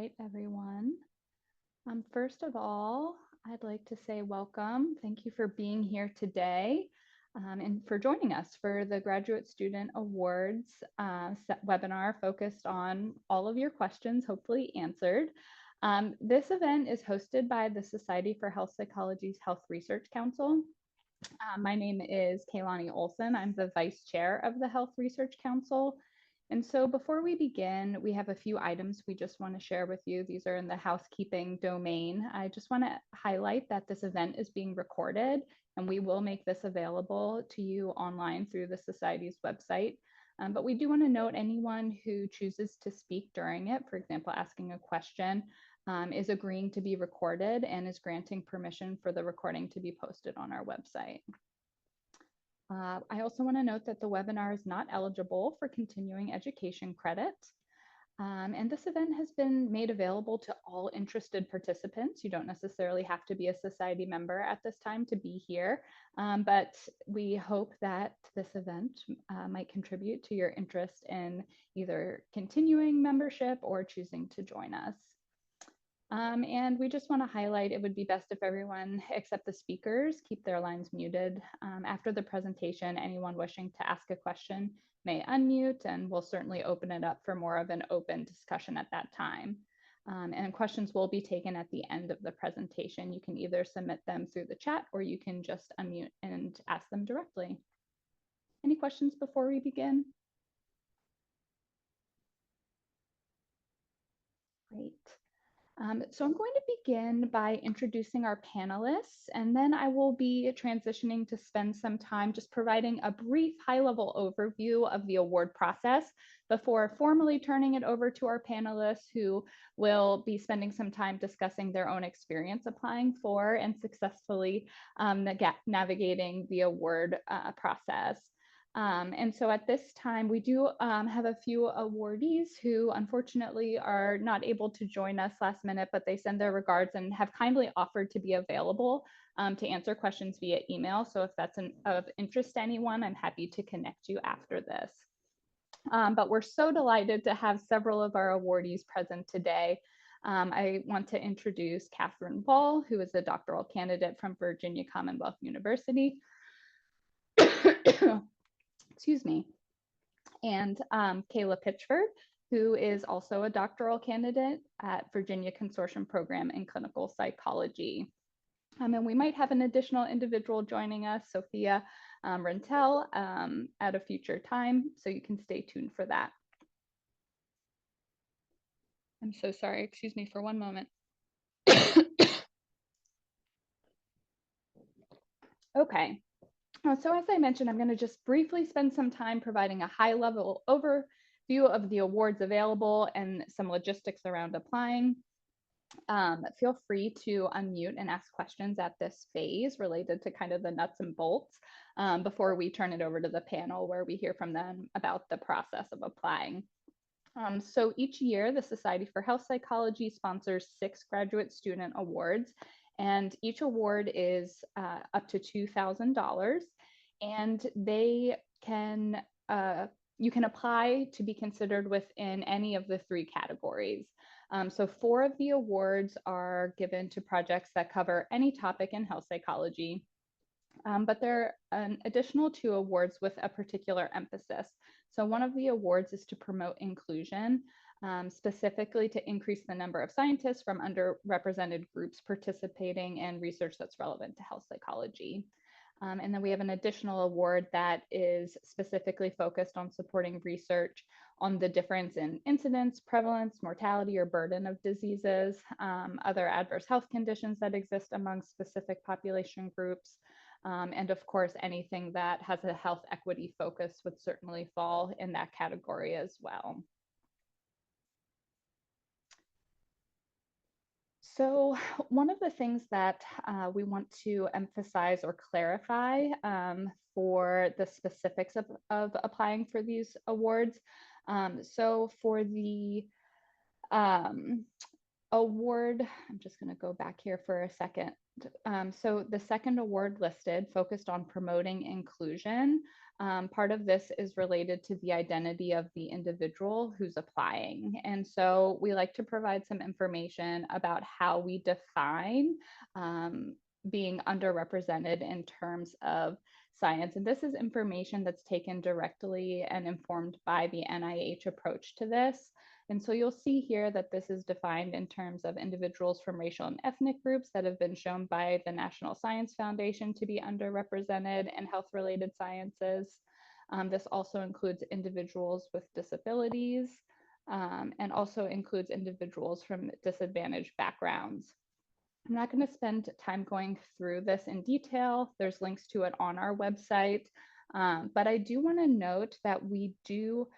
right, everyone. First of all, I'd like to say welcome. Thank you for being here today and for joining us for the Graduate Student Awards webinar focused on all of your questions, hopefully answered. This event is hosted by the Society for Health Psychology's Health Research Council. My name is Kaylani Olson. I'm the Vice Chair of the Health Research Council. And so before we begin, we have a few items we just want to share with you. These are in the housekeeping domain. I just want to highlight that this event is being recorded and we will make this available to you online through the Society's website. But we do want to note anyone who chooses to speak during it, for example, asking a question, is agreeing to be recorded and is granting permission for the recording to be posted on our website. I also want to note that the webinar is not eligible for continuing education credit. And this event has been made available to all interested participants. You don't necessarily have to be a society member at this time to be here, but we hope that this event might contribute to your interest in either continuing membership or choosing to join us. And we just want to highlight it would be best if everyone except the speakers keep their lines muted. After the presentation, anyone wishing to ask a question may unmute, and we'll certainly open it up for more of an open discussion at that time. And questions will be taken at the end of the presentation. You can either submit them through the chat or you can just unmute and ask them directly. Any questions before we begin? Great. So I'm going to begin by introducing our panelists, and then I will be transitioning to spend some time just providing a brief high-level overview of the award process before formally turning it over to our panelists, who will be spending some time discussing their own experience applying for and successfully navigating the award process. And so at this time, we do have a few awardees who unfortunately are not able to join us last minute, but they send their regards and have kindly offered to be available to answer questions via email. So if that's of interest to anyone, I'm happy to connect you after this. But we're so delighted to have several of our awardees present today. I want to introduce Catherine Ball, who is a doctoral candidate from Virginia Commonwealth University. Excuse me, and Kayla Pitchford, who is also a doctoral candidate at Virginia Consortium Program in Clinical Psychology. And we might have an additional individual joining us, Sophia Rentel, at a future time, so you can stay tuned for that. I'm so sorry, excuse me for one moment. Okay. So as I mentioned, I'm going to just briefly spend some time providing a high-level overview of the awards available and some logistics around applying. Feel free to unmute and ask questions at this phase related to kind of the nuts and bolts before we turn it over to the panel where we hear from them about the process of applying. So each year, the Society for Health Psychology sponsors 6 graduate student awards, and each award is up to $2,000, and they can you can apply to be considered within any of the 3 categories. So 4 of the awards are given to projects that cover any topic in health psychology, but there are an additional 2 awards with a particular emphasis. So one of the awards is to promote inclusion, specifically to increase the number of scientists from underrepresented groups participating in research that's relevant to health psychology. And then we have an additional award that is specifically focused on supporting research on the difference in incidence, prevalence, mortality, or burden of diseases, other adverse health conditions that exist among specific population groups. And of course, anything that has a health equity focus would certainly fall in that category as well. So one of the things that we want to emphasize or clarify for the specifics of applying for these awards. So for the award, I'm just going to go back here for a second. So the second award listed focused on promoting inclusion. Part of this is related to the identity of the individual who's applying. And so we like to provide some information about how we define being underrepresented in terms of science. And this is information that's taken directly and informed by the NIH approach to this. And so you'll see here that this is defined in terms of individuals from racial and ethnic groups that have been shown by the National Science Foundation to be underrepresented in health-related sciences. This also includes individuals with disabilities and also includes individuals from disadvantaged backgrounds. I'm not going to spend time going through this in detail. There's links to it on our website. But I do want to note that we do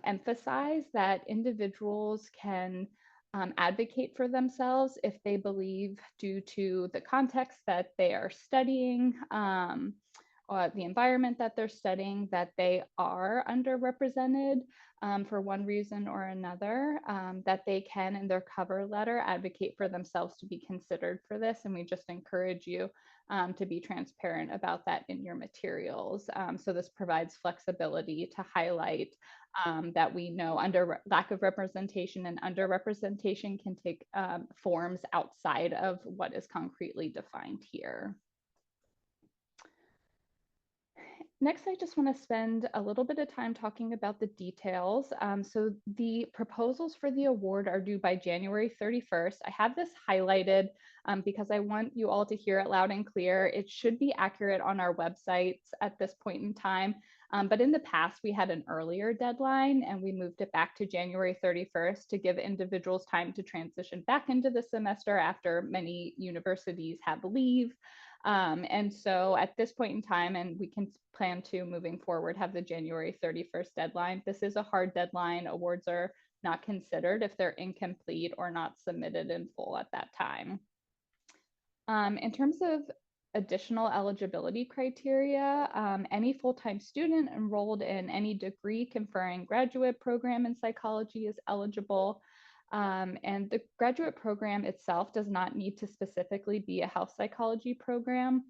emphasize that individuals can advocate for themselves if they believe, due to the context that they are studying, or the environment that they're studying, that they are underrepresented for one reason or another, that they can, in their cover letter, advocate for themselves to be considered for this. And we just encourage you to be transparent about that in your materials. So this provides flexibility to highlight that we know lack of representation and underrepresentation can take forms outside of what is concretely defined here. Next, I just want to spend a little bit of time talking about the details. So the proposals for the award are due by January 31st. I have this highlighted because I want you all to hear it loud and clear. It should be accurate on our websites at this point in time. But in the past, we had an earlier deadline and we moved it back to January 31st to give individuals time to transition back into the semester after many universities have leave. And so at this point in time, and we can plan to moving forward have the January 31st deadline. This is a hard deadline. Awards are not considered if they're incomplete or not submitted in full at that time. In terms of additional eligibility criteria, any full-time student enrolled in any degree conferring graduate program in psychology is eligible. And the graduate program itself does not need to specifically be a health psychology program.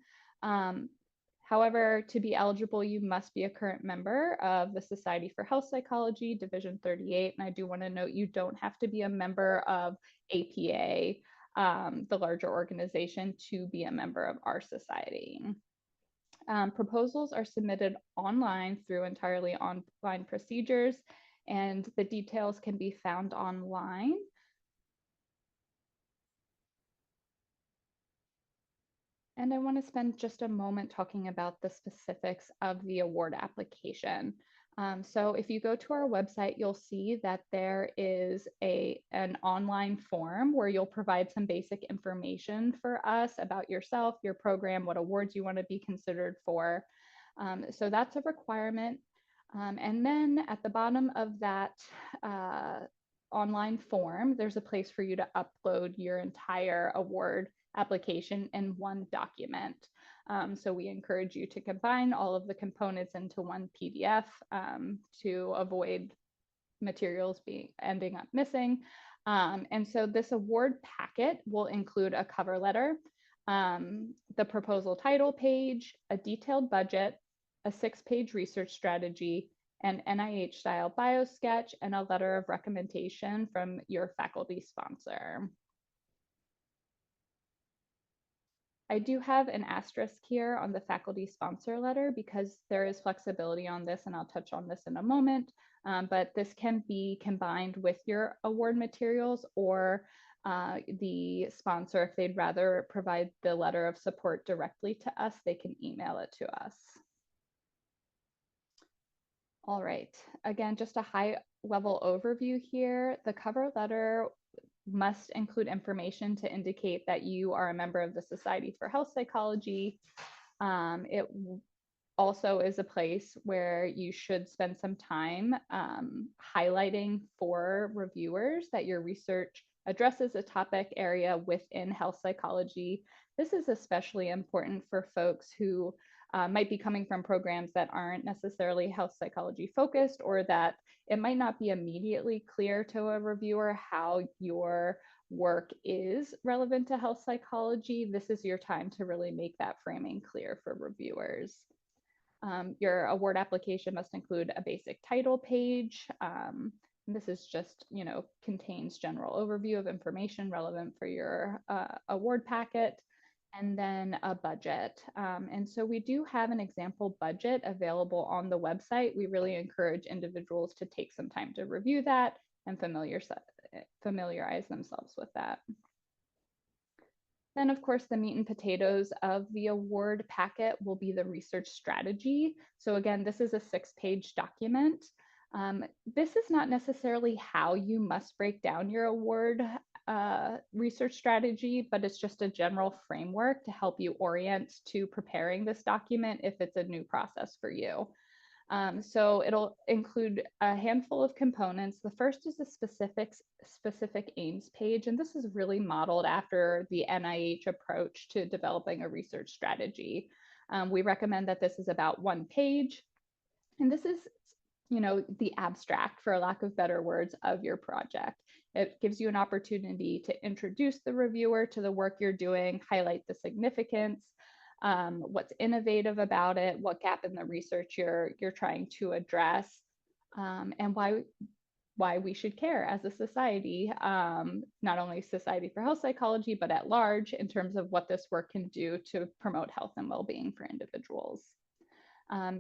However, to be eligible, you must be a current member of the Society for Health Psychology, Division 38. And I do want to note you don't have to be a member of APA, the larger organization, to be a member of our society. Proposals are submitted online through entirely online procedures, and the details can be found online. And I want to spend just a moment talking about the specifics of the award application. So if you go to our website, you'll see that there is an online form where you'll provide some basic information for us about yourself, your program, what awards you want to be considered for. So that's a requirement. And then at the bottom of that online form, there's a place for you to upload your entire award application in one document. So we encourage you to combine all of the components into one PDF to avoid materials ending up missing. And so this award packet will include a cover letter, the proposal title page, a detailed budget, a 6-page research strategy, an NIH style biosketch, and a letter of recommendation from your faculty sponsor. I do have an asterisk here on the faculty sponsor letter because there is flexibility on this, and I'll touch on this in a moment. But this can be combined with your award materials, or the sponsor, if they'd rather provide the letter of support directly to us, they can email it to us. All right, again, just a high level overview here. The cover letter must include information to indicate that you are a member of the Society for Health Psychology. It also is a place where you should spend some time highlighting for reviewers that your research addresses a topic area within health psychology. This is especially important for folks who might be coming from programs that aren't necessarily health psychology focused, or that it might not be immediately clear to a reviewer how your work is relevant to health psychology, this is your time to really make that framing clear for reviewers. Your award application must include a basic title page. This is just, contains general overview of information relevant for your award packet, and then a budget. And so we do have an example budget available on the website. We really encourage individuals to take some time to review that and familiarize themselves with that. Then, of course, the meat and potatoes of the award packet will be the research strategy. So again, this is a 6-page document. This is not necessarily how you must break down your award research strategy, but it's just a general framework to help you orient to preparing this document if it's a new process for you. So it'll include a handful of components. The first is the specific aims page, and this is really modeled after the NIH approach to developing a research strategy. We recommend that this is about 1 page, and this is, the abstract, for lack of better words, of your project. It gives you an opportunity to introduce the reviewer to the work you're doing, highlight the significance, what's innovative about it, what gap in the research you're trying to address, and why we should care as a society, not only Society for Health Psychology, but at large in terms of what this work can do to promote health and well-being for individuals.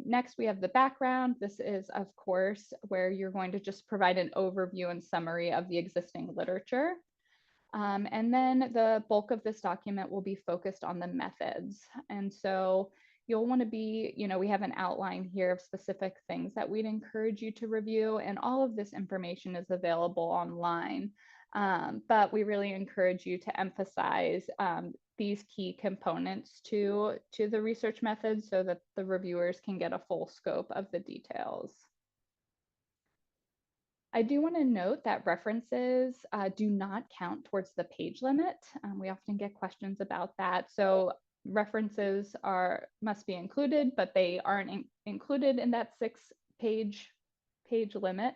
Next, we have the background. This is, of course, where you're going to just provide an overview and summary of the existing literature. And then the bulk of this document will be focused on the methods. And so you'll want to be, we have an outline here of specific things that we'd encourage you to review, and all of this information is available online. But we really encourage you to emphasize these key components to the research methods so that the reviewers can get a full scope of the details. I do want to note that references do not count towards the page limit. We often get questions about that. So references must be included, but they aren't included in that 6-page limit.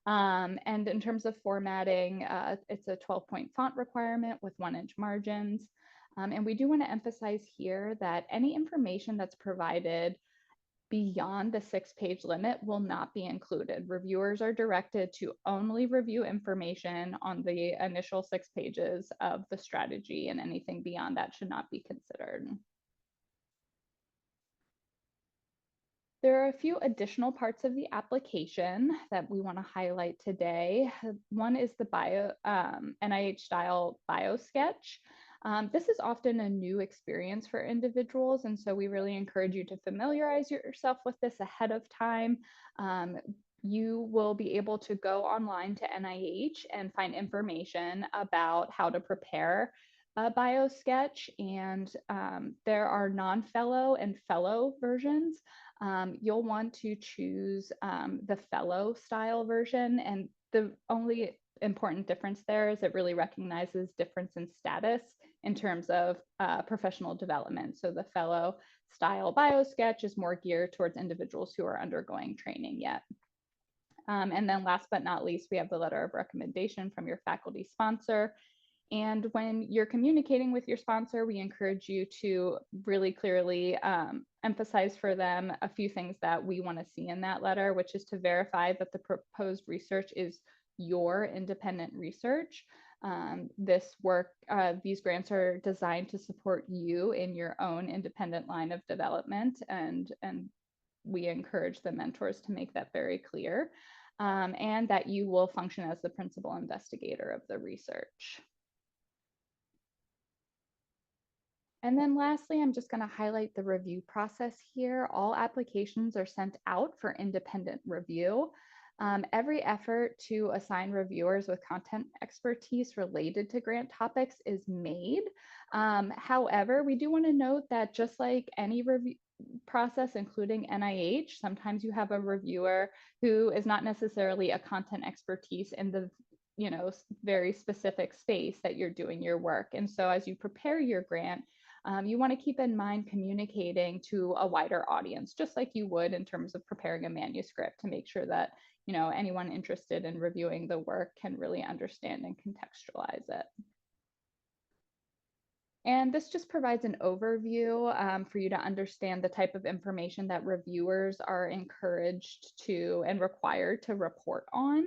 And in terms of formatting, it's a 12-point font requirement with 1-inch margins. And we do want to emphasize here that any information that's provided beyond the 6-page limit will not be included. Reviewers are directed to only review information on the initial 6 pages of the strategy, and anything beyond that should not be considered. There are a few additional parts of the application that we want to highlight today. One is the NIH style BioSketch. This is often a new experience for individuals, and so we really encourage you to familiarize yourself with this ahead of time. You will be able to go online to NIH and find information about how to prepare a BioSketch, and there are non-fellow and fellow versions. You'll want to choose the fellow style version, and the only important difference there is it really recognizes difference in status in terms of professional development. So the fellow style BioSketch is more geared towards individuals who are undergoing training yet. And then last but not least, we have the letter of recommendation from your faculty sponsor. And when you're communicating with your sponsor, we encourage you to really clearly emphasize for them a few things that we want to see in that letter, which is to verify that the proposed research is your independent research. This work, these grants are designed to support you in your own independent line of development, and we encourage the mentors to make that very clear, and that you will function as the principal investigator of the research. And then lastly, I'm just going to highlight the review process here. All applications are sent out for independent review. Every effort to assign reviewers with content expertise related to grant topics is made. However, we do want to note that just like any review process, including NIH, sometimes you have a reviewer who is not necessarily a content expertise in the very specific space that you're doing your work. And so as you prepare your grant, you want to keep in mind communicating to a wider audience, just like you would in terms of preparing a manuscript, to make sure that anyone interested in reviewing the work can really understand and contextualize it. And this just provides an overview for you to understand the type of information that reviewers are encouraged to and required to report on.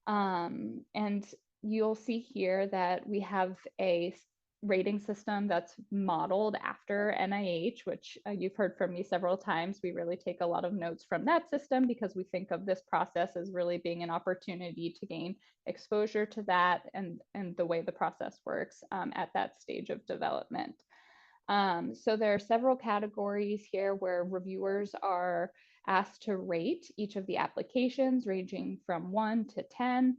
And you'll see here that we have a rating system that's modeled after NIH, which you've heard from me several times. We really take a lot of notes from that system because we think of this process as really being an opportunity to gain exposure to that and the way the process works at that stage of development. So there are several categories here where reviewers are asked to rate each of the applications, ranging from 1 to 10.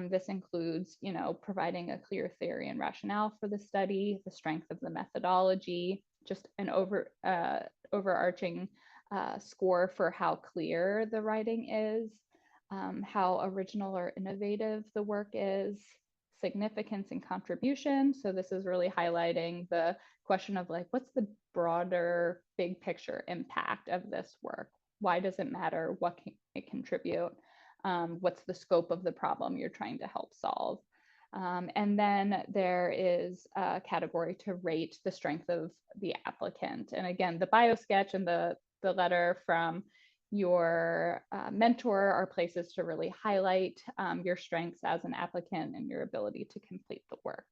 This includes, providing a clear theory and rationale for the study, the strength of the methodology, just an overarching score for how clear the writing is, how original or innovative the work is, significance and contribution. So this is really highlighting the question of like, what's the broader big picture impact of this work? Why does it matter? What can it contribute? What's the scope of the problem you're trying to help solve? And then there is a category to rate the strength of the applicant. And again, the bio sketch and the letter from your mentor are places to really highlight your strengths as an applicant and your ability to complete the work.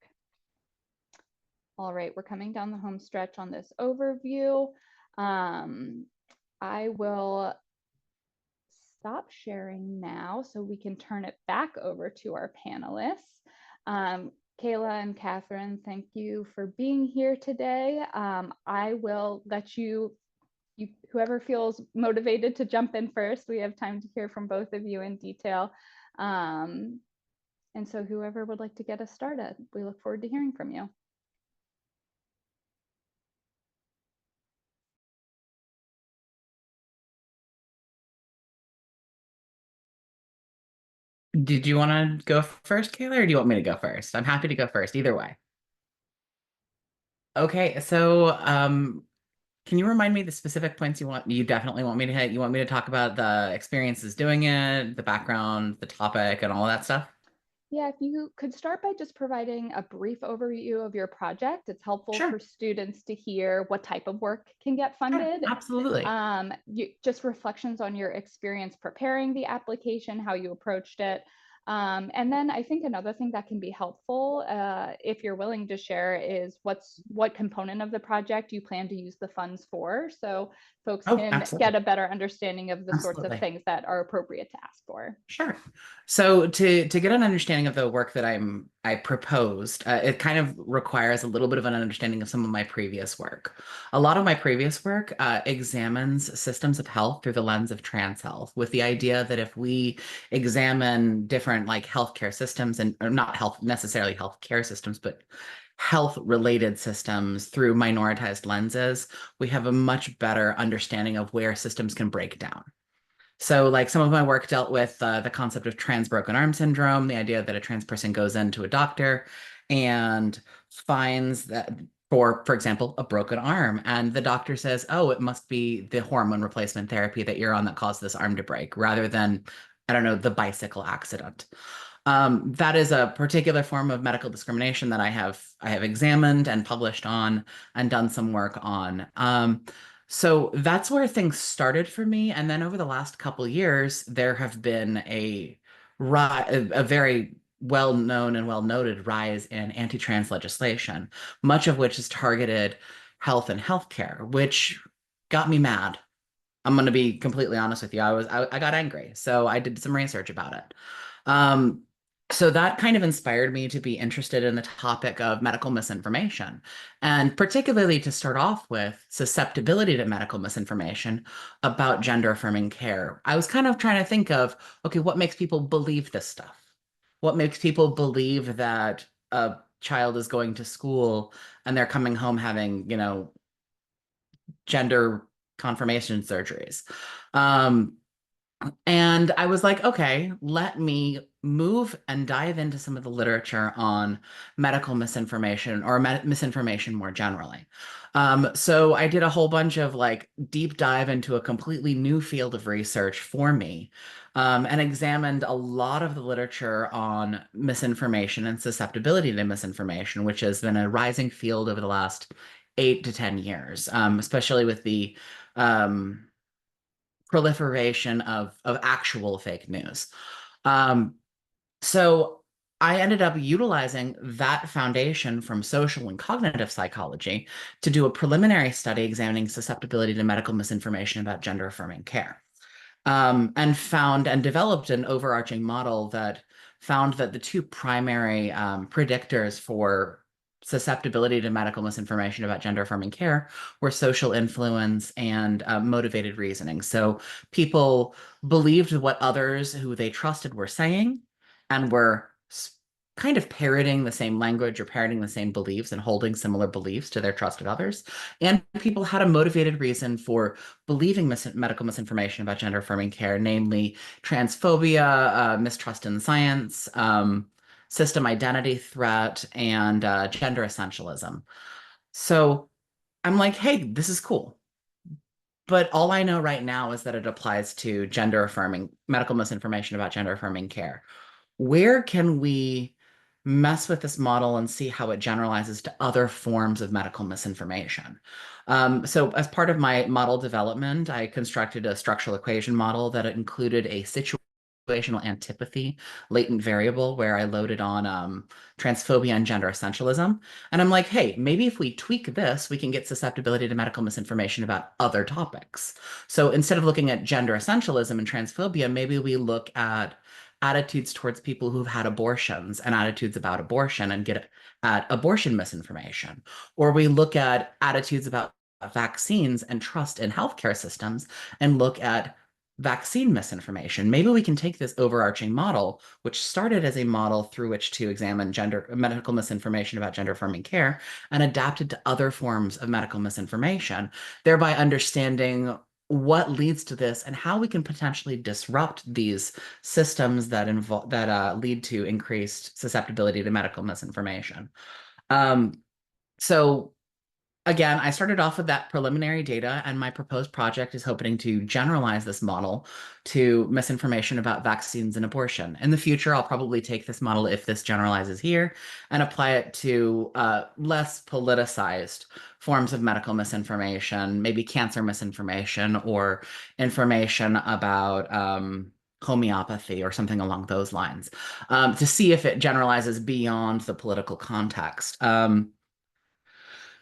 All right, we're coming down the home stretch on this overview. I will stop sharing now so we can turn it back over to our panelists. Kayla and Catherine, thank you for being here today. I will let whoever feels motivated to jump in first. We have time to hear from both of you in detail. And so whoever would like to get us started, we look forward to hearing from you. Did you want to go first, Kayla, or do you want me to go first? I'm happy to go first, either way. Okay, so can you remind me the specific points you definitely want me to hit? You want me to talk about the experiences doing it, the background, the topic, and all that stuff? Yeah, if you could start by just providing a brief overview of your project, it's helpful Sure, for students to hear what type of work can get sure, funded. absolutely. Just reflections on your experience preparing the application, how you approached it. And then I think another thing that can be helpful, if you're willing to share, is what component of the project you plan to use the funds for, so folks Oh, can get absolutely. a better understanding of the sorts of Absolutely. things that are appropriate to ask for. Sure. So to get an understanding of the work that I proposed, it kind of requires a little bit of an understanding of some of my previous work. A lot of my previous work examines systems of health through the lens of trans health, with the idea that if we examine different like healthcare systems and or not health necessarily healthcare systems, but health related systems through minoritized lenses, we have a much better understanding of where systems can break down. So, like some of my work dealt with the concept of trans broken arm syndrome, the idea that a trans person goes into a doctor and finds that, for example, a broken arm, and the doctor says, "Oh, it must be the hormone replacement therapy that you're on that caused this arm to break," rather than, I don't know, the bicycle accident. That is a particular form of medical discrimination that I have examined and published on and done some work on. So that's where things started for me. And then over the last couple years, there have been a very well-known and well-noted rise in anti-trans legislation, much of which has targeted health and healthcare, which got me mad. I'm going to be completely honest with you. I got angry, so I did some research about it. Um, so that kind of inspired me to be interested in the topic of medical misinformation, and particularly to start off with susceptibility to medical misinformation about gender affirming care. I was kind of trying to think of, okay, what makes people believe this stuff? What makes people believe that a child is going to school and they're coming home having, gender confirmation surgeries? Um, And I was like, okay, let me move and dive into some of the literature on medical misinformation or misinformation more generally. So I did a whole bunch of like deep dive into a completely new field of research for me, and examined a lot of the literature on misinformation and susceptibility to misinformation, which has been a rising field over the last 8 to 10 years, especially with the um, proliferation of actual fake news. Um, so I ended up utilizing that foundation from social and cognitive psychology to do a preliminary study examining susceptibility to medical misinformation about gender affirming care. And found and developed an overarching model that found that the two primary predictors for susceptibility to medical misinformation about gender affirming care were social influence and motivated reasoning. So people believed what others who they trusted were saying and were kind of parroting the same language or parroting the same beliefs and holding similar beliefs to their trusted others. And people had a motivated reason for believing medical misinformation about gender affirming care, namely transphobia, mistrust in science, system identity threat, and gender essentialism. So I'm like, hey, this is cool. But all I know right now is that it applies to gender affirming medical misinformation about gender affirming care. Where can we mess with this model and see how it generalizes to other forms of medical misinformation? So as part of my model development, I constructed a structural equation model that included a situational antipathy latent variable where I loaded on transphobia and gender essentialism. And I'm like, hey, maybe if we tweak this, we can get susceptibility to medical misinformation about other topics. So instead of looking at gender essentialism and transphobia, maybe we look at attitudes towards people who've had abortions and attitudes about abortion and get at abortion misinformation. Or we look at attitudes about vaccines and trust in healthcare systems and look at vaccine misinformation. Maybe we can take this overarching model, which started as a model through which to examine gender medical misinformation about gender affirming care, and adapt it to other forms of medical misinformation, thereby understanding what leads to this and how we can potentially disrupt these systems that lead to increased susceptibility to medical misinformation. Um, so again, I started off with that preliminary data, and my proposed project is hoping to generalize this model to misinformation about vaccines and abortion. In the future, I'll probably take this model, if this generalizes here, and apply it to less politicized forms of medical misinformation, maybe cancer misinformation or information about homeopathy or something along those lines, to see if it generalizes beyond the political context.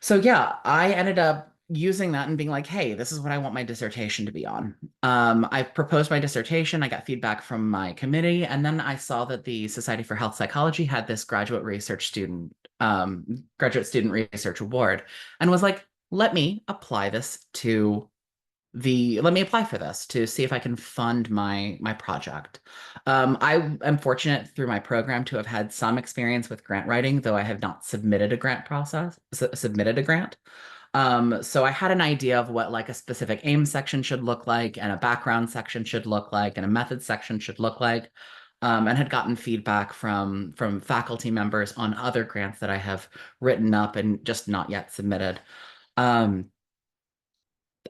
So yeah, I ended up using that and being like, hey, this is what I want my dissertation to be on. I proposed my dissertation, I got feedback from my committee, and then I saw that the Society for Health Psychology had this graduate student research award, and was like, let me apply this to let me apply for this to see if I can fund my project. I am fortunate through my program to have had some experience with grant writing, though I have not submitted a submitted a grant. So I had an idea of what like a specific aim section should look like, and a background section should look like, and a method section should look like. And had gotten feedback from faculty members on other grants that I have written up and just not yet submitted. Um,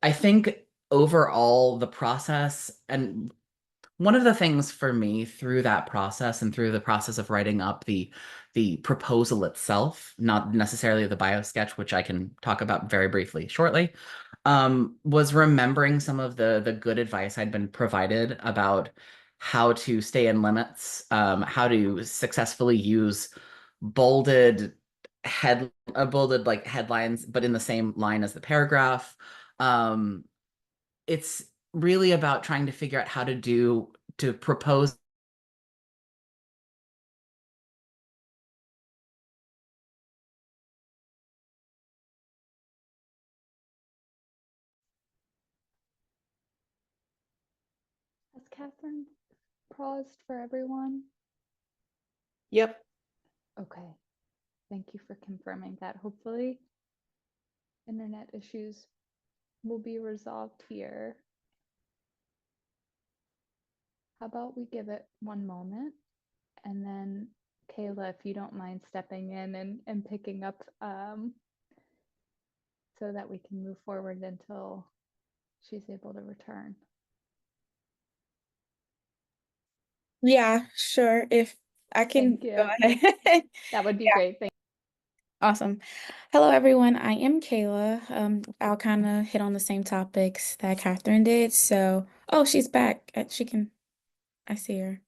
I think overall the process, and one of the things for me through that process and through the process of writing up the proposal itself, not necessarily the bio sketch, which I can talk about very briefly shortly, was remembering some of the good advice I'd been provided about how to stay in limits, how to successfully use bolded bolded like headlines, but in the same line as the paragraph. Um, it's really about trying to figure out how to propose Has Catherine paused for everyone? Yep. Okay, thank you for confirming that. Hopefully, internet issues will be resolved here. how about we give it one moment, and then Kayla, if you don't mind stepping in and picking up so that we can move forward until she's able to return. Yeah, sure. If I can Thank go you. ahead. That would be Yeah, great. awesome. Hello, everyone. I am Kayla. I'll kind of hit on the same topics that Catherine did. So, oh, she's back. I see her.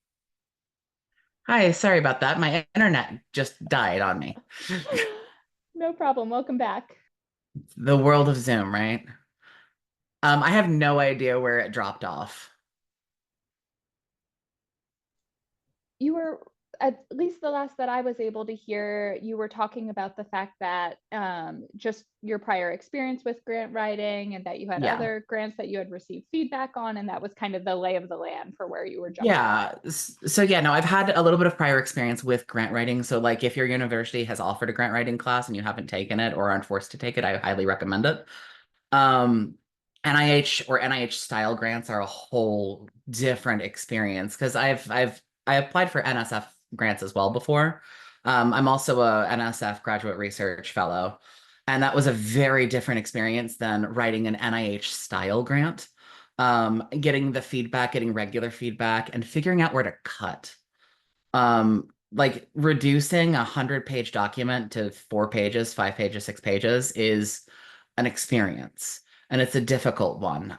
Hi, sorry about that. My internet just died on me. No problem. Welcome back. The world of Zoom, right? I have no idea where it dropped off. You were, at least the last that I was able to hear, you were talking about the fact that just your prior experience with grant writing and that you had Yeah. other grants that you had received feedback on, and that was kind of the lay of the land for where you were jumping. Yeah. So yeah, no, I've had a little bit of prior experience with grant writing. So like if your university has offered a grant writing class and you haven't taken it or aren't forced to take it, I highly recommend it. Um, NIH or NIH style grants are a whole different experience because I applied for NSF grants as well before. I'm also a NSF graduate research fellow, and that was a very different experience than writing an NIH style grant. Getting the feedback, getting regular feedback, and figuring out where to cut. Like reducing 100-page document to 4 pages, 5 pages, 6 pages is an experience, and it's a difficult one.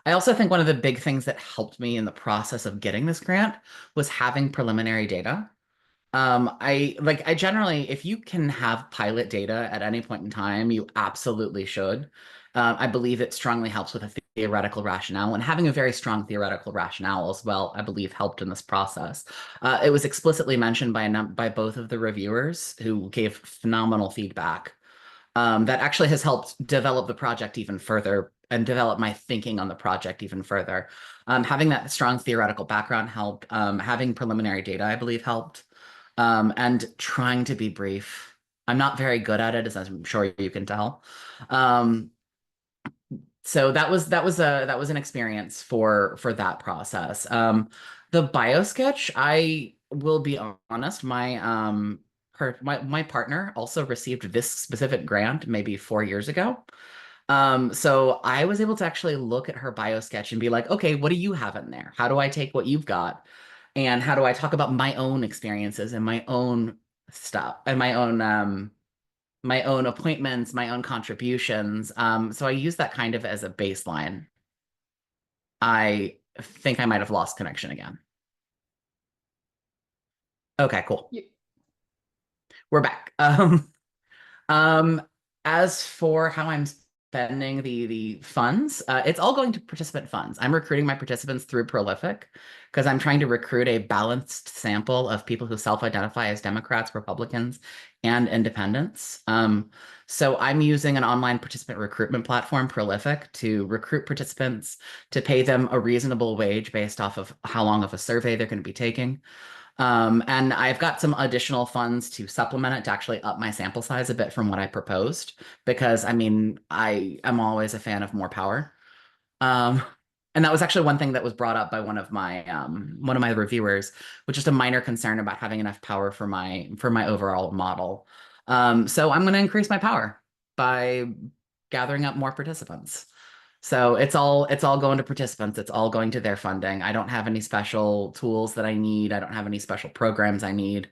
I also think one of the big things that helped me in the process of getting this grant was having preliminary data. I generally, if you can have pilot data at any point in time, you absolutely should. I believe it strongly helps with a theoretical rationale, and having a very strong theoretical rationale as well, I believe, helped in this process. It was explicitly mentioned by both of the reviewers who gave phenomenal feedback. That actually has helped develop the project even further and develop my thinking on the project even further. Having that strong theoretical background helped. Having preliminary data, I believe, helped. And trying to be brief. I'm not very good at it, as I'm sure you can tell. Um, so that was an experience for that process. The BioSketch, I will be honest, my partner also received this specific grant maybe 4 years ago. So I was able to actually look at her BioSketch and be like, okay, what do you have in there? How do I take what you've got? And how do I talk about my own experiences and my own stuff and my own appointments, my own contributions. So I use that kind of as a baseline. I think I might have lost connection again. Okay, cool. You, We're back. Um, as for how I'm spending the funds, it's all going to participant funds. I'm recruiting my participants through Prolific because I'm trying to recruit a balanced sample of people who self-identify as Democrats, Republicans, and independents. So I'm using an online participant recruitment platform, Prolific, to recruit participants, to pay them a reasonable wage based off of how long of a survey they're going to be taking. And I've got some additional funds to supplement it to actually up my sample size a bit from what I proposed, because I mean, I am always a fan of more power. Um, and that was actually one thing that was brought up by one of my reviewers, which is a minor concern about having enough power for my overall model. So I'm going to increase my power by gathering up more participants. So it's all going to participants. It's all going to their funding. I don't have any special tools that I need. I don't have any special programs I need.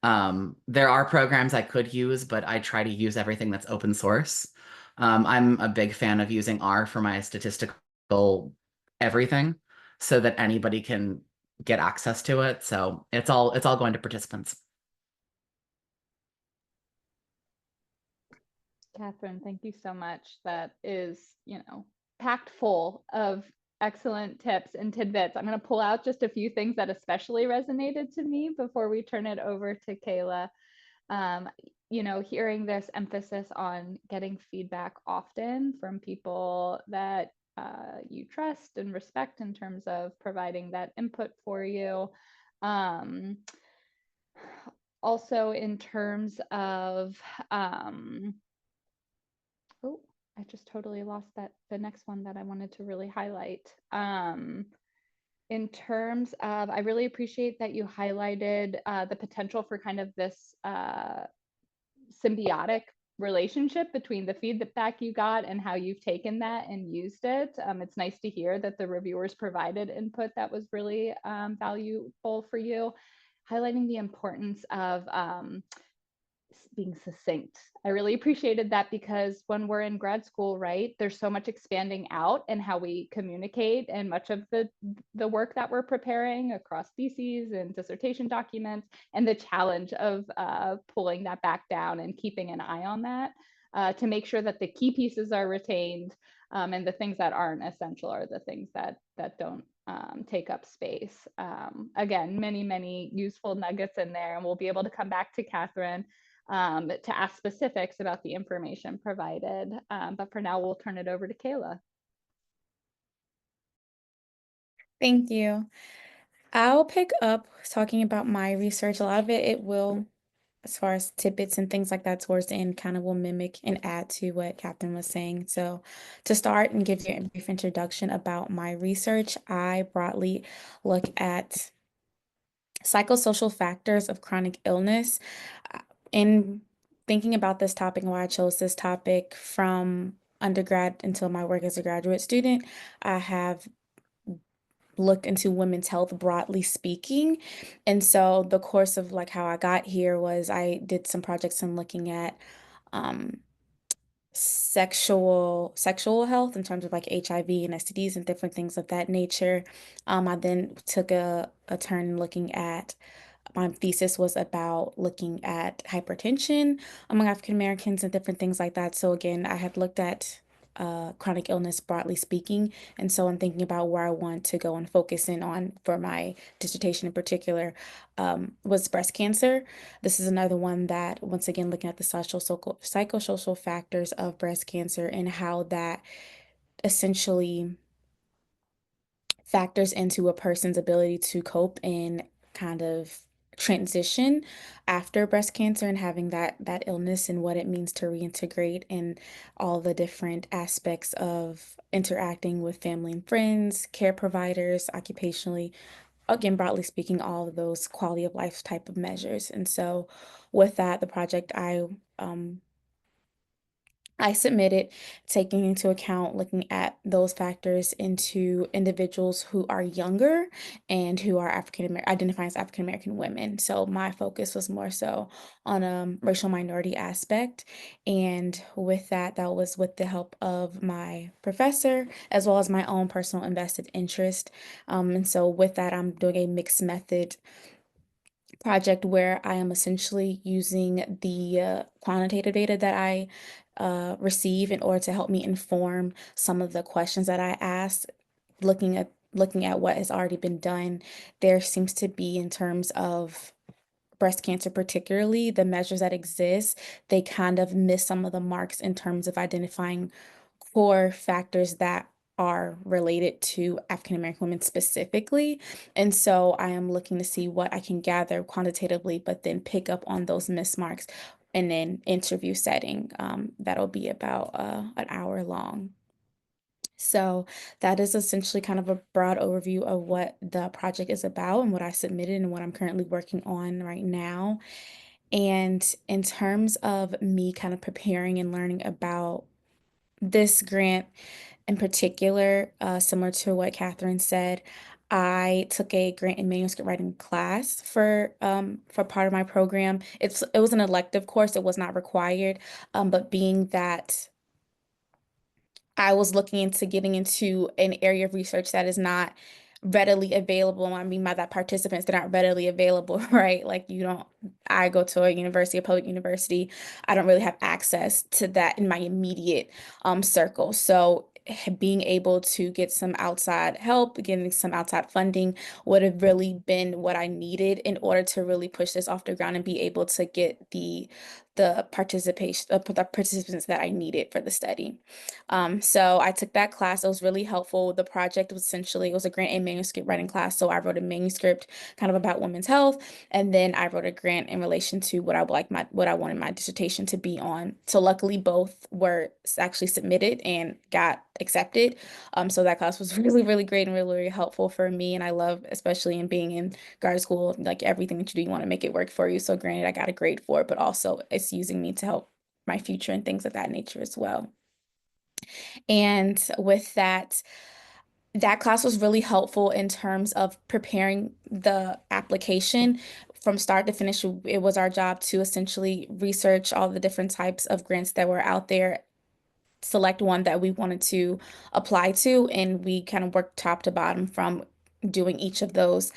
There are programs I could use, but I try to use everything that's open source. I'm a big fan of using R for my statistical everything so that anybody can get access to it. So it's all going to participants. Catherine, thank you so much. That is, packed full of excellent tips and tidbits. I'm going to pull out just a few things that especially resonated to me before we turn it over to Kayla. Um, hearing this emphasis on getting feedback often from people that you trust and respect in terms of providing that input for you. Um, Also, in terms of, oh, I just totally lost the next one that I wanted to really highlight. in terms of, I really appreciate that you highlighted the potential for kind of this symbiotic relationship between the feedback you got and how you've taken that and used it. It's nice to hear that the reviewers provided input that was really valuable for you, highlighting the importance of being succinct. I really appreciated that because when we're in grad school, right, there's so much expanding out and how we communicate, and much of the work that we're preparing across theses and dissertation documents, and the challenge of pulling that back down and keeping an eye on that to make sure that the key pieces are retained, and the things that aren't essential are the things that don't take up space. Again, many useful nuggets in there, and we'll be able to come back to Catherine to ask specifics about the information provided. But for now, we'll turn it over to Kayla. Thank you. I'll pick up talking about my research. A lot of it will, as far as tidbits and things like that towards the end, kind of will mimic and add to what Catherine was saying. So to start and give you a brief introduction about my research, I broadly look at psychosocial factors of chronic illness. In thinking about this topic and why I chose this topic from undergrad until my work as a graduate student, I have looked into women's health broadly speaking. And so the course of like how I got here was I did some projects in looking at um sexual health in terms of like HIV and STDs and different things of that nature. I then took a turn looking at my thesis was about looking at hypertension among African Americans and different things like that. So again, I had looked at chronic illness broadly speaking, and so I'm thinking about where I want to go and focus in on for my dissertation in particular was breast cancer. This is another one that, once again, looking at the psychosocial factors of breast cancer and how that essentially factors into a person's ability to cope and kind of transition after breast cancer and having that illness and what it means to reintegrate and all the different aspects of interacting with family and friends, care providers, occupationally, again, broadly speaking, all of those quality of life type of measures. And so with that, the project I submitted, taking into account looking at those factors into individuals who are younger and who are African American, identifying as African American women. So my focus was more so on a racial minority aspect. And with that, that was with the help of my professor, as well as my own personal invested interest. And so with that, I'm doing a mixed method project where I am essentially using the quantitative data that I receive in order to help me inform some of the questions that I ask, looking at what has already been done. There seems to be, in terms of breast cancer particularly, the measures that exist, they kind of miss some of the marks in terms of identifying core factors that are related to African American women specifically. And so I am looking to see what I can gather quantitatively, but then pick up on those miss marks in an interview setting. That'll be about an hour long. So that is essentially kind of a broad overview of what the project is about and what I submitted and what I'm currently working on right now. And in terms of me kind of preparing and learning about this grant in particular, similar to what Catherine said, I took a grant and manuscript writing class for part of my program. It was an elective course, it was not required. But being that I was looking into getting into an area of research that is not readily available. I mean by that, participants that aren't readily available, right? Like you don't, I go to a university, a public university, I don't really have access to that in my immediate circle. So being able to get some outside help, getting some outside funding would have really been what I needed in order to really push this off the ground and be able to get the participants that I needed for the study. So I took that class. It was really helpful. The project was essentially, it was a grant and manuscript writing class. So I wrote a manuscript kind of about women's health, and then I wrote a grant in relation to what I wanted my dissertation to be on. So luckily both were actually submitted and got accepted. So that class was really, really great and really, really helpful for me. And I love, especially in being in grad school, like everything that you do, you want to make it work for you. So granted, I got a grade for it, but also it's using me to help my future and things of that nature as well. And with that, that class was really helpful in terms of preparing the application from start to finish. It was our job to essentially research all the different types of grants that were out there, select one that we wanted to apply to, and we kind of worked top to bottom from doing each of those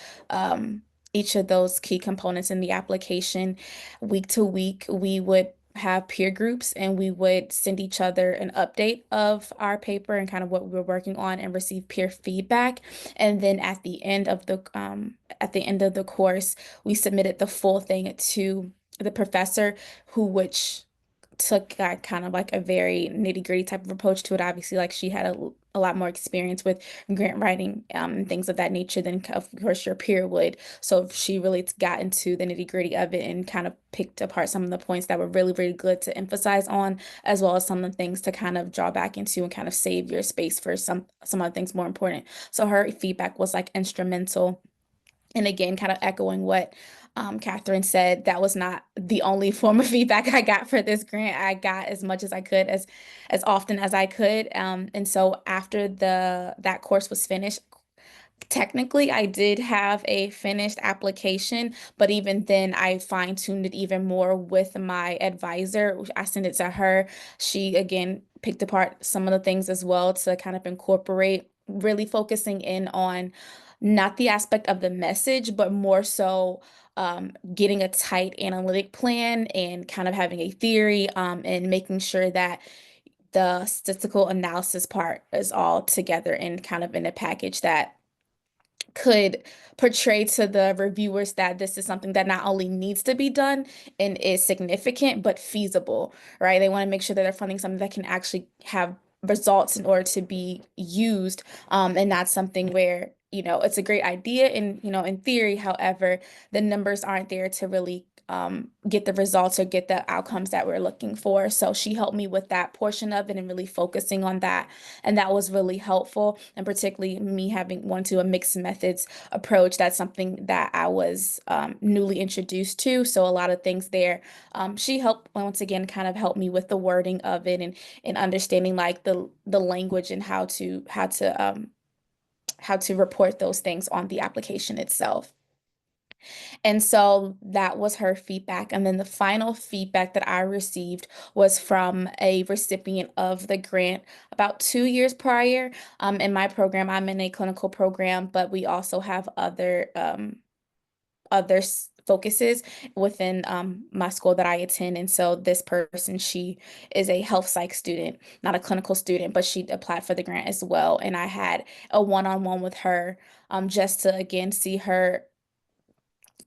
key components in the application. Week to week, we would have peer groups and we would send each other an update of our paper and kind of what we were working on and receive peer feedback. And then at the end of the course, we submitted the full thing to the professor, who which took kind of like a very nitty-gritty type of approach to it. Obviously, like she had a lot more experience with grant writing and things of that nature than, of course, your peer would. So she really got into the nitty-gritty of it and kind of picked apart some of the points that were really, really good to emphasize on, as well as some of the things to kind of draw back into and kind of save your space for some other things more important. So her feedback was like instrumental. And again, kind of echoing what Catherine said, that was not the only form of feedback I got for this grant. I got as much as I could, as often as I could. And so after that course was finished, technically, I did have a finished application, but even then, I fine-tuned it even more with my advisor. I sent it to her. She, again, picked apart some of the things as well to kind of incorporate, really focusing in on not the aspect of the message, but more so getting a tight analytic plan and kind of having a theory and making sure that the statistical analysis part is all together and kind of in a package that could portray to the reviewers that this is something that not only needs to be done and is significant, but feasible, right? They want to make sure that they're funding something that can actually have results in order to be used, and not something where, it's a great idea in, in theory. However, the numbers aren't there to really get the results or get the outcomes that we're looking for. So she helped me with that portion of it and really focusing on that. And that was really helpful. And particularly me having one to a mixed methods approach. That's something that I was newly introduced to. So a lot of things there. She helped once again kind of help me with the wording of it and understanding like the language and how to report those things on the application itself. And so that was her feedback. And then the final feedback that I received was from a recipient of the grant about 2 years prior. In my program, I'm in a clinical program, but we also have other focuses within my school that I attend. And so this person, she is a health psych student, not a clinical student, but she applied for the grant as well. And I had a one-on-one with her just to again see her,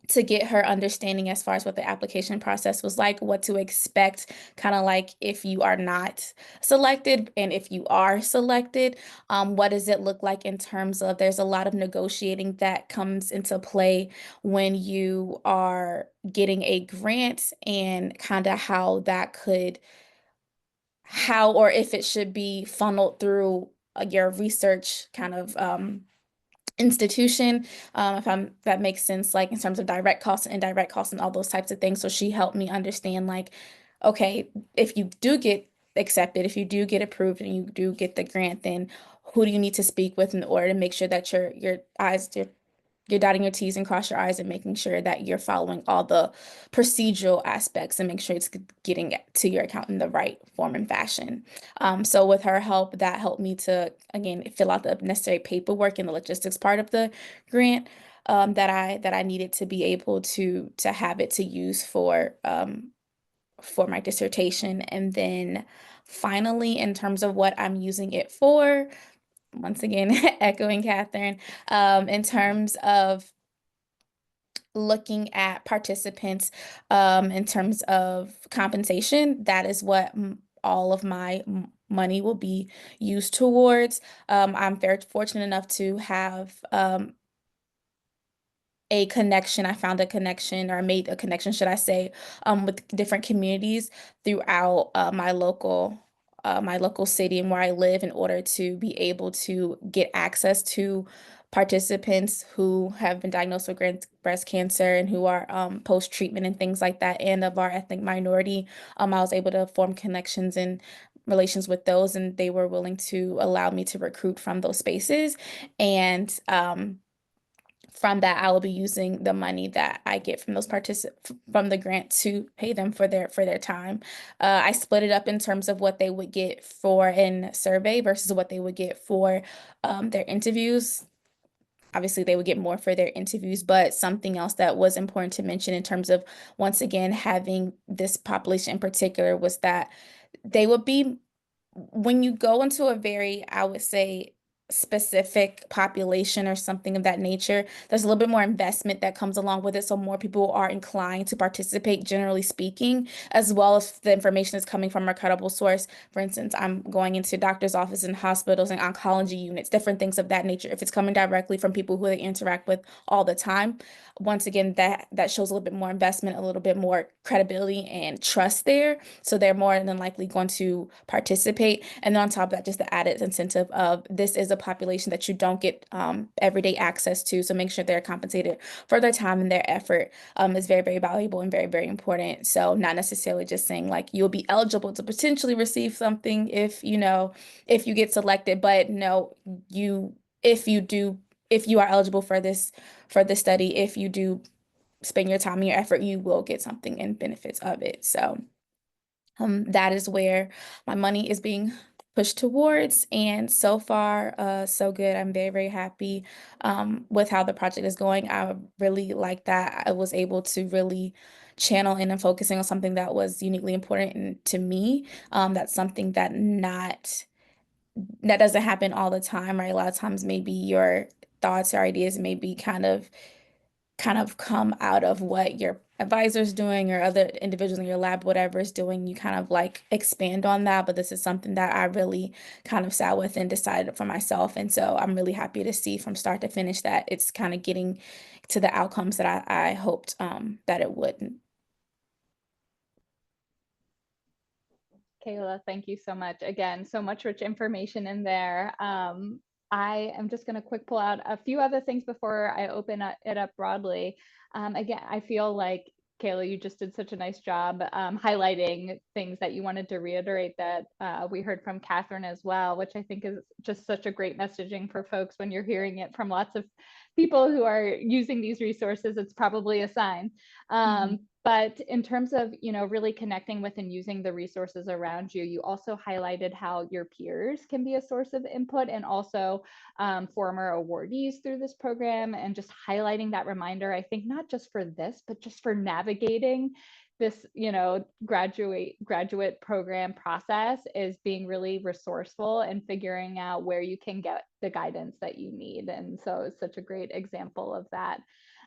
to get her understanding as far as what the application process was like, what to expect, kind of like if you are not selected and if you are selected, what does it look like in terms of there's a lot of negotiating that comes into play when you are getting a grant and kind of how or if it should be funneled through your research kind of institution, that makes sense, like in terms of direct costs and indirect costs and all those types of things. So she helped me understand like, okay, if you do get accepted, if you do get approved and you do get the grant, then who do you need to speak with in order to make sure that you're dotting your T's and cross your I's and making sure that you're following all the procedural aspects and make sure it's getting to your account in the right form and fashion. So with her help, that helped me to, again, fill out the necessary paperwork and the logistics part of the grant that I needed to be able to have it to use for my dissertation. And then finally, in terms of what I'm using it for, once again, echoing Catherine, in terms of looking at participants, in terms of compensation, that is what all of my money will be used towards. I'm very fortunate enough to have a connection. I found a connection, or I made a connection, should I say, with different communities throughout my local my local city and where I live in order to be able to get access to participants who have been diagnosed with breast cancer and who are post-treatment and things like that, and of our ethnic minority. I was able to form connections and relations with those, and they were willing to allow me to recruit from those spaces. And from that, I will be using the money that I get from those from the grant to pay them for their time. I split it up in terms of what they would get for in survey versus what they would get for their interviews. Obviously, they would get more for their interviews, but something else that was important to mention in terms of, once again, having this population in particular was that they would be, when you go into a very, I would say, specific population or something of that nature, there's a little bit more investment that comes along with it. So more people are inclined to participate, generally speaking, as well as the information is coming from a credible source. For instance, I'm going into doctor's offices and hospitals and oncology units, different things of that nature. If it's coming directly from people who they interact with all the time, once again, that shows a little bit more investment, a little bit more credibility and trust there. So they're more than likely going to participate. And then on top of that, just the added incentive of this is a population that you don't get everyday access to. So make sure they're compensated for their time and their effort is very, very valuable and very, very important. So not necessarily just saying like you'll be eligible to potentially receive something if you get selected, but no, if you are eligible for this study, if you do spend your time and your effort, you will get something and benefits of it. So that is where my money is being pushed towards, and so far, so good. I'm very, very happy with how the project is going. I really like that I was able to really channel in and focusing on something that was uniquely important to me. That's something that doesn't happen all the time, right? A lot of times maybe your thoughts or ideas maybe kind of come out of what your advisor's doing or other individuals in your lab, whatever is doing, you kind of like expand on that. But this is something that I really kind of sat with and decided for myself. And so I'm really happy to see from start to finish that it's kind of getting to the outcomes that I hoped that it would. Kayla, thank you so much. Again, so much rich information in there. I am just going to quick pull out a few other things before I open it up broadly. Again, I feel like, Kayla, you just did such a nice job highlighting things that you wanted to reiterate that we heard from Catherine as well, which I think is just such a great messaging for folks when you're hearing it from lots of people who are using these resources. It's probably a sign. But in terms of, really connecting with and using the resources around you, you also highlighted how your peers can be a source of input, and also former awardees through this program, and just highlighting that reminder, I think, not just for this, but just for navigating this, graduate program process, is being really resourceful and figuring out where you can get the guidance that you need. And so it's such a great example of that.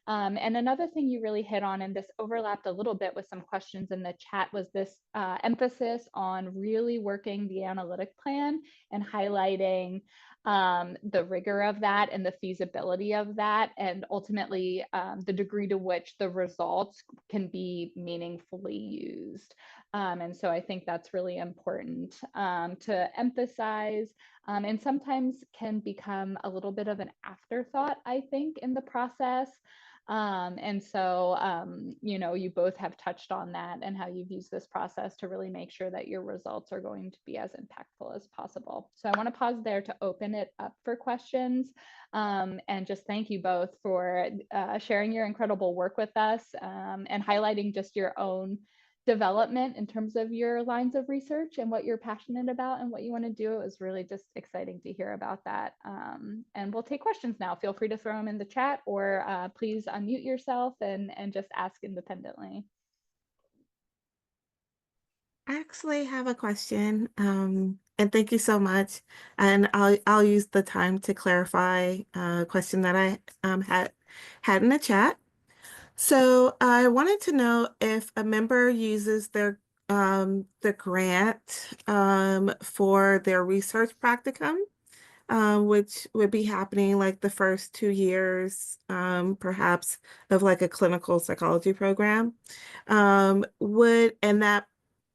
And another thing you really hit on, and this overlapped a little bit with some questions in the chat, was this emphasis on really working the analytic plan and highlighting the rigor of that and the feasibility of that, and ultimately the degree to which the results can be meaningfully used. And so I think that's really important to emphasize, and sometimes can become a little bit of an afterthought, I think, in the process. And so, you both have touched on that and how you've used this process to really make sure that your results are going to be as impactful as possible. So I want to pause there to open it up for questions, and just thank you both for sharing your incredible work with us, and highlighting just your own development in terms of your lines of research and what you're passionate about and what you want to do. It was really just exciting to hear about that. And we'll take questions now. Feel free to throw them in the chat, or please unmute yourself and just ask independently. I actually have a question, and thank you so much. And I'll use the time to clarify a question that I had in the chat. So I wanted to know if a member uses the grant for their research practicum, which would be happening like the first 2 years, perhaps, of like a clinical psychology program. And that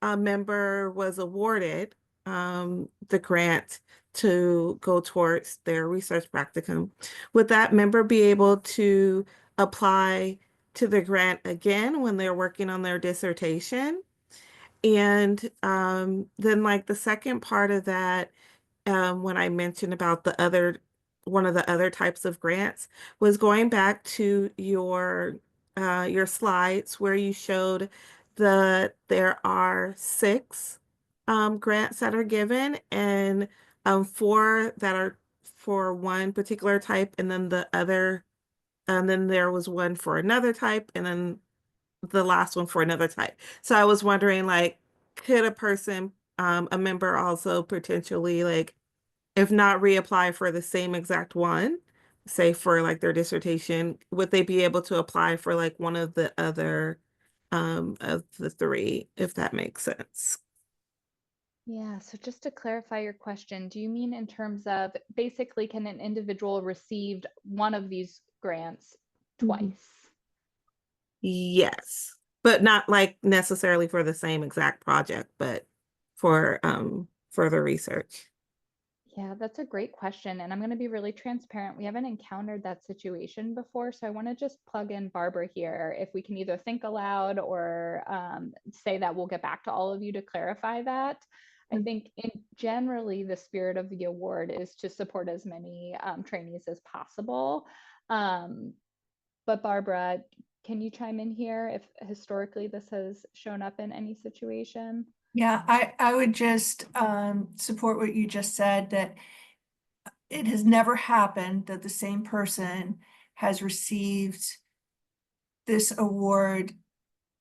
a member was awarded the grant to go towards their research practicum, would that member be able to apply to the grant again when they're working on their dissertation? And then like the second part of that, when I mentioned about one of the other types of grants was going back to your slides where you showed there are 6 grants that are given, and 4 that are for one particular type, and then then there was one for another type, and then the last one for another type. So I was wondering, like, could a member also potentially, like, if not reapply for the same exact one, say for like their dissertation, would they be able to apply for like one of the other of the 3, if that makes sense? Yeah, so just to clarify your question, do you mean in terms of basically can an individual receive one of these grants twice? Yes, but not like necessarily for the same exact project, but for further research. Yeah, that's a great question. And I'm going to be really transparent. We haven't encountered that situation before. So I want to just plug in Barbara here. If we can either think aloud or say that, we'll get back to all of you to clarify that. I think generally the spirit of the award is to support as many trainees as possible. But Barbara, can you chime in here if historically this has shown up in any situation? Yeah, I would just support what you just said, that it has never happened that the same person has received this award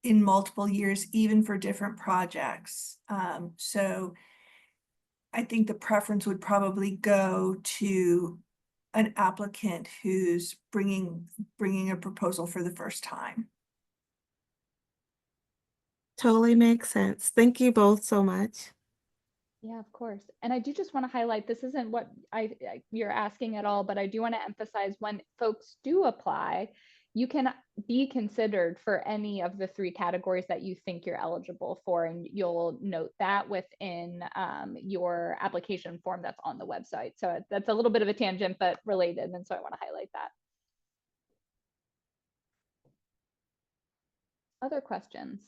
in multiple years, even for different projects. So I think the preference would probably go to an applicant who's bringing a proposal for the first time. Totally makes sense. Thank you both so much. Yeah, of course. And I do just want to highlight, this isn't what you're asking at all, but I do want to emphasize when folks do apply, you can be considered for any of the 3 categories that you think you're eligible for. And you'll note that within your application form that's on the website. So that's a little bit of a tangent, but related. And so I want to highlight that. Other questions?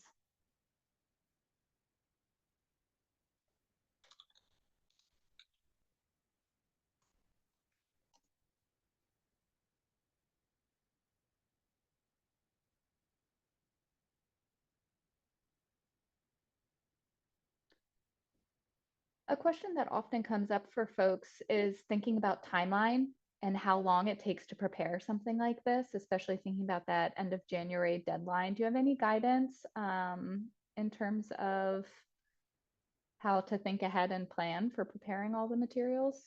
A question that often comes up for folks is thinking about timeline and how long it takes to prepare something like this, especially thinking about that end of January deadline. Do you have any guidance in terms of how to think ahead and plan for preparing all the materials?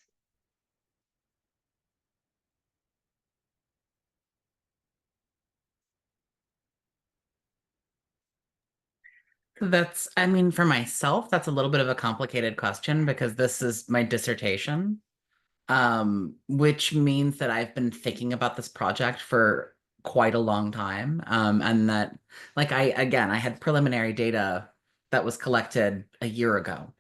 I mean, for myself, that's a little bit of a complicated question because this is my dissertation, which means that I've been thinking about this project for quite a long time. And that, like, I had preliminary data that was collected a year ago.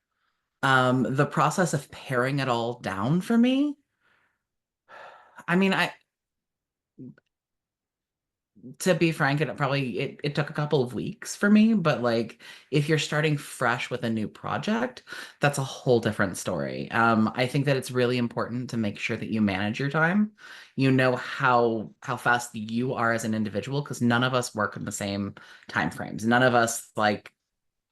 The process of paring it all down for me, I mean, to be frank, it took a couple of weeks for me, but like if you're starting fresh with a new project, that's a whole different story. I think that it's really important to make sure that you manage your time. You know how fast you are as an individual, because none of us work in the same time frames. None of us like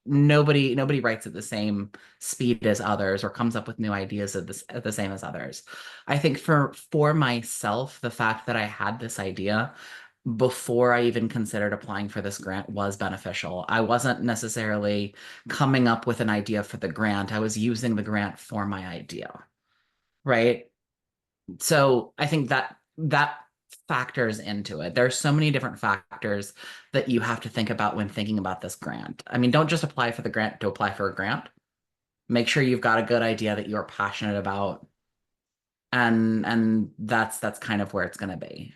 nobody writes at the same speed as others or comes up with new ideas at the same as others. I think for myself, the fact that I had this idea before I even considered applying for this grant was beneficial. I wasn't necessarily coming up with an idea for the grant. I was using the grant for my idea, right? So I think that factors into it. There's so many different factors that you have to think about when thinking about this grant. I mean, don't just apply for the grant to apply for a grant. Make sure you've got a good idea that you're passionate about, and that's kind of where it's going to be.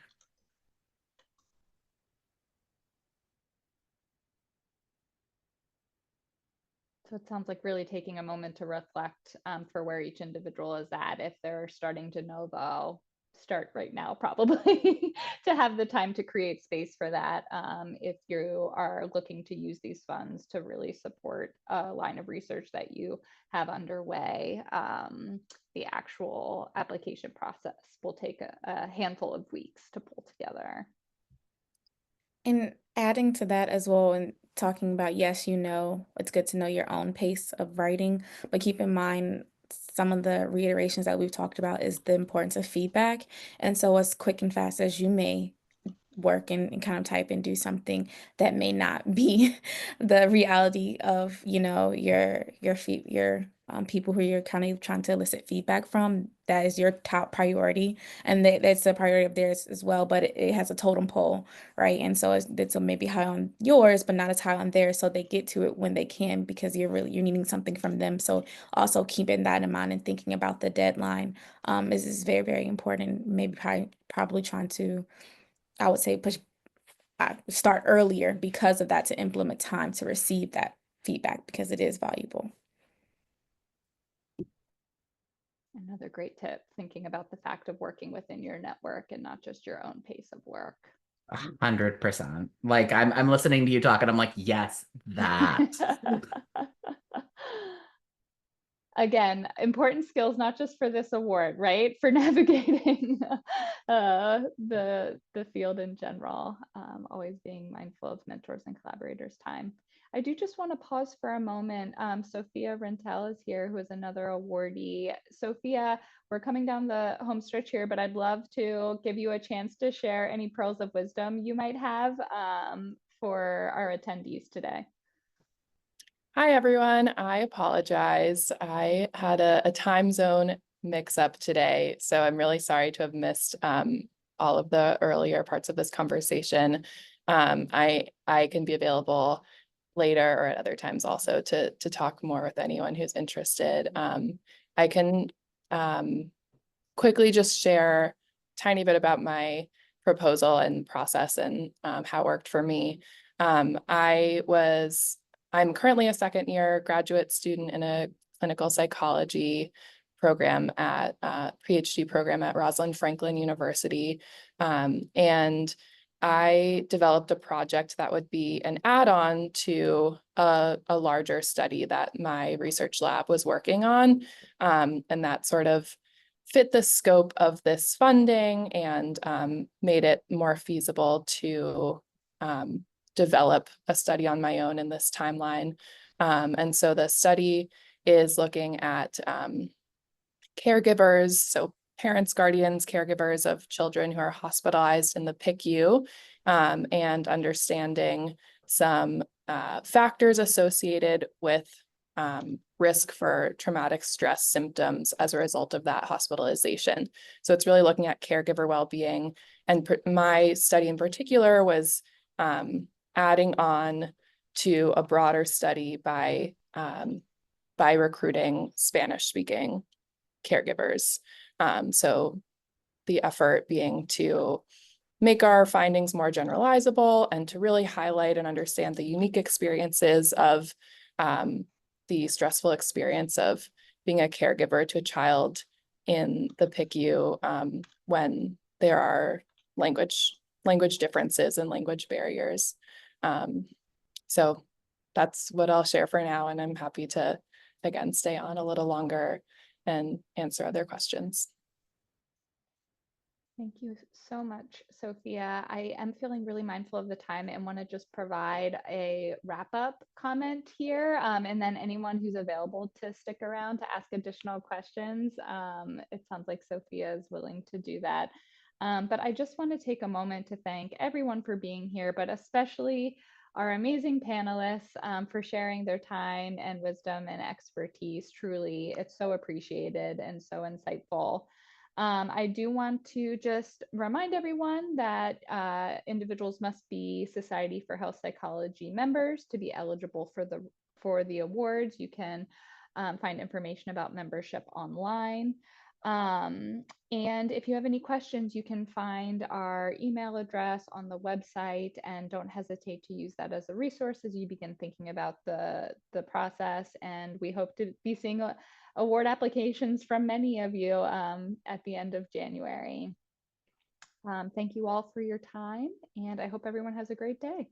So it sounds like really taking a moment to reflect for where each individual is at. If they're starting to know, they'll start right now, probably, to have the time to create space for that. If you are looking to use these funds to really support a line of research that you have underway, the actual application process will take a handful of weeks to pull together. And adding to that as well, and talking about, yes, it's good to know your own pace of writing, but keep in mind some of the reiterations that we've talked about is the importance of feedback. And so, as quick and fast as you may work and kind of type and do something that may not be the reality of, your people who you're kind of trying to elicit feedback from, that is your top priority. And that's a priority of theirs as well, but it has a totem pole, right? And so it's maybe high on yours, but not as high on theirs. So they get to it when they can because you're needing something from them. So also keeping that in mind and thinking about the deadline is very, very important. Maybe probably trying to, I would say, start earlier because of that, to implement time to receive that feedback because it is valuable. Another great tip, thinking about the fact of working within your network and not just your own pace of work. 100%. Like I'm listening to you talk and I'm like, yes, that. Again, important skills, not just for this award, right? For navigating the field in general, always being mindful of mentors and collaborators' time. I do just want to pause for a moment. Sophia Rentel is here, who is another awardee. Sophia, we're coming down the home stretch here, but I'd love to give you a chance to share any pearls of wisdom you might have for our attendees today. Hi, everyone. I apologize. I had a time zone mix up today, so I'm really sorry to have missed all of the earlier parts of this conversation. I can be available later or at other times also to talk more with anyone who's interested. I can quickly just share a tiny bit about my proposal and process and how it worked for me. I'm currently a second-year graduate student in a clinical psychology program PhD program at Rosalind Franklin University. And I developed a project that would be an add-on to a larger study that my research lab was working on. And that sort of fit the scope of this funding and made it more feasible to develop a study on my own in this timeline. And so the study is looking at caregivers, so parents, guardians, caregivers of children who are hospitalized in the PICU, and understanding some factors associated with risk for traumatic stress symptoms as a result of that hospitalization. So it's really looking at caregiver well-being. And my study in particular was adding on to a broader study by recruiting Spanish-speaking caregivers. So the effort being to make our findings more generalizable and to really highlight and understand the unique experiences of the stressful experience of being a caregiver to a child in the PICU when there are language differences and language barriers. So that's what I'll share for now, and I'm happy to, again, stay on a little longer and answer other questions. Thank you so much, Sophia. I am feeling really mindful of the time and want to just provide a wrap-up comment here. And then anyone who's available to stick around to ask additional questions. It sounds like Sophia is willing to do that. But I just want to take a moment to thank everyone for being here, but especially our amazing panelists for sharing their time and wisdom and expertise. Truly, it's so appreciated and so insightful. I do want to just remind everyone that individuals must be Society for Health Psychology members to be eligible for the awards. You can find information about membership online. And if you have any questions, you can find our email address on the website, and don't hesitate to use that as a resource as you begin thinking about the process. And we hope to be seeing award applications from many of you at the end of January. Thank you all for your time, and I hope everyone has a great day.